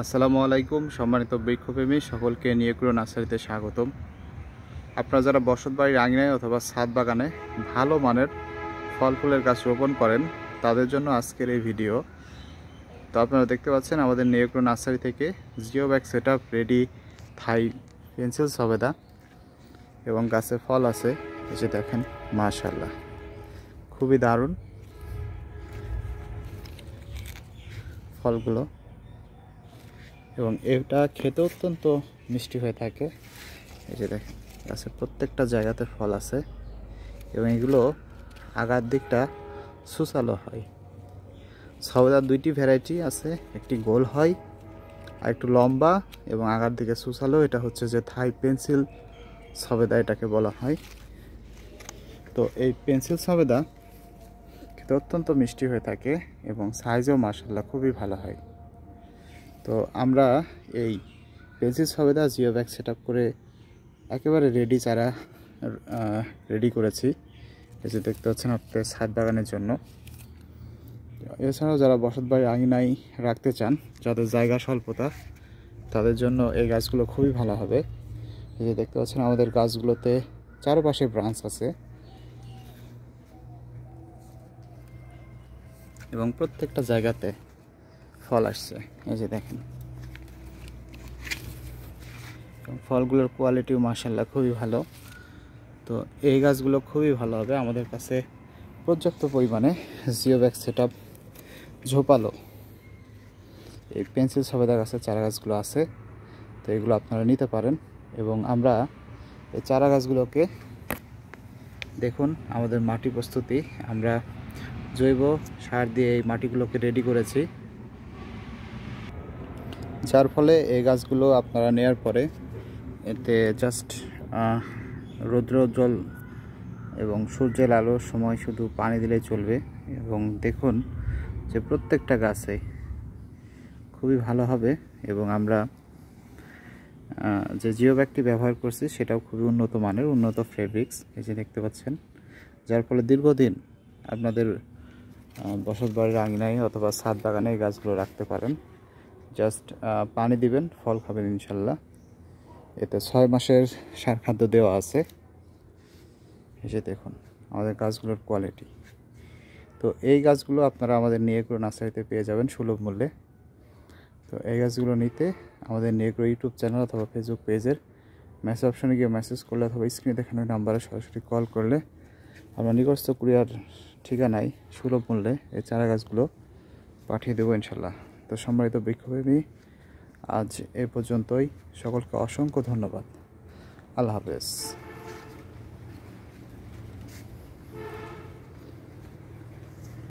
আসসালামু আলাইকুম সম্মানিত বৃক্ষপ্রেমী সকলকে নিয়েগ্রো নার্সারিতে স্বাগতম। আপনারা যারা বসতবাড়ির আঙিনায় অথবা ছাদ বাগানে ভালো মানের ফল ফুলের গাছ রোপণ করেন তাদের জন্য আজকের এই ভিডিও। তো আপনারা দেখতে পাচ্ছেন আমাদের নিয়েগ্রো নার্সারি থেকে জিও ব্যাগ সেটআপ রেডি থাই পেন্সিল সবেদা এবং গাছে ফল আছে। এই যে দেখেন, মাশাআল্লাহ খুবই দারুণ ফলগুলো, এবং এটা খেতে অত্যন্ত মিষ্টি হয়ে থাকে। এই যে দেখেন, গাছের প্রত্যেকটা জায়গাতে ফল আছে এবং এগুলো আগার দিকটা সুসালো হয়। সবেদার দুইটি ভ্যারাইটি আছে, একটি গোল হয় আর একটু লম্বা এবং আগার দিকে সুসালো। এটা হচ্ছে যে থাই পেন্সিল সবেদা এটাকে বলা হয়। তো এই পেন্সিল সবেদা খেতে অত্যন্ত মিষ্টি হয়ে থাকে এবং সাইজও মাশাআল্লাহ খুবই ভালো হয়। তো আমরা এই পেন্সিল সবেদা জিও ব্যাগ সেট আপ করে একেবারে রেডি চারা রেডি করেছি। এই যে দেখতে পাচ্ছেন আপনাদের ছাদ বাগানের জন্য। এছাড়াও যারা বসতবাড়ির আঙিনায় রাখতে চান, যাদের জায়গা স্বল্পতা, তাদের জন্য এই গাছগুলো খুবই ভালো হবে। এই যে দেখতে পাচ্ছেন আমাদের গাছগুলোতে চারপাশে ব্রাঞ্চ আছে এবং প্রত্যেকটা জায়গাতে ফল আসছে। এই যে দেখেন, ফলগুলোর কোয়ালিটিও মাশাআল্লাহ খুবই ভালো। তো এই গাছগুলো খুবই ভালো হবে। আমাদের কাছে পর্যাপ্ত পরিমাণে জিও ব্যাগ সেট আপ ঝোপালো এই পেন্সিল সবেদা গাছের চারা গাছগুলো আছে। তো এগুলো আপনারা নিতে পারেন এবং আমরা এই চারা গাছগুলোকে দেখুন, আমাদের মাটি প্রস্তুতি, আমরা জৈব সার দিয়ে এই মাটিগুলোকে রেডি করেছি, যার ফলে এই গাছগুলো আপনারা নেওয়ার পরে এতে জাস্ট রৌদ্র জল এবং সূর্যের আলোর সময় শুধু পানি দিলেই চলবে। এবং দেখুন যে প্রত্যেকটা গাছে খুবই ভালো হবে এবং আমরা যে জিও ব্যাগটি ব্যবহার করছি সেটাও খুবই উন্নত মানের, উন্নত ফেব্রিক্স। এই যে দেখতে পাচ্ছেন, যার ফলে দীর্ঘদিন আপনাদের বসতবাড়ির আঙিনায় অথবা ছাদ বাগানে এই গাছগুলো রাখতে পারেন। জাস্ট পানি দিবেন, ফল খাবেন ইনশাল্লাহ। এতে 6 মাসের সার খাদ্য দেওয়া আছে। এই যে দেখুন আমাদের গাছগুলোর কোয়ালিটি। তো এই গাছগুলো আপনারা আমাদের নিয়েগ্রো নার্সারিতে পেয়ে যাবেন সুলভ মূল্যে। তো এই গাছগুলো নিতে আমাদের নিয়েগ্রো ইউটিউব চ্যানেল অথবা ফেসবুক পেজের মেসেজ অপশনে গিয়ে মেসেজ করলে অথবা স্ক্রিনে দেখানো নাম্বারে সরাসরি কল করলে আমরা নিকটস্থ কুরিয়ার ঠিকানায় সুলভ মূল্যে এই চারা গাছগুলো পাঠিয়ে দেবো ইনশাল্লাহ। তো সম্মানিত বৃক্ষপ্রেমী, আজ এ পর্যন্তই। সকলকে অসংখ্য ধন্যবাদ। আল্লাহ হাফেজ।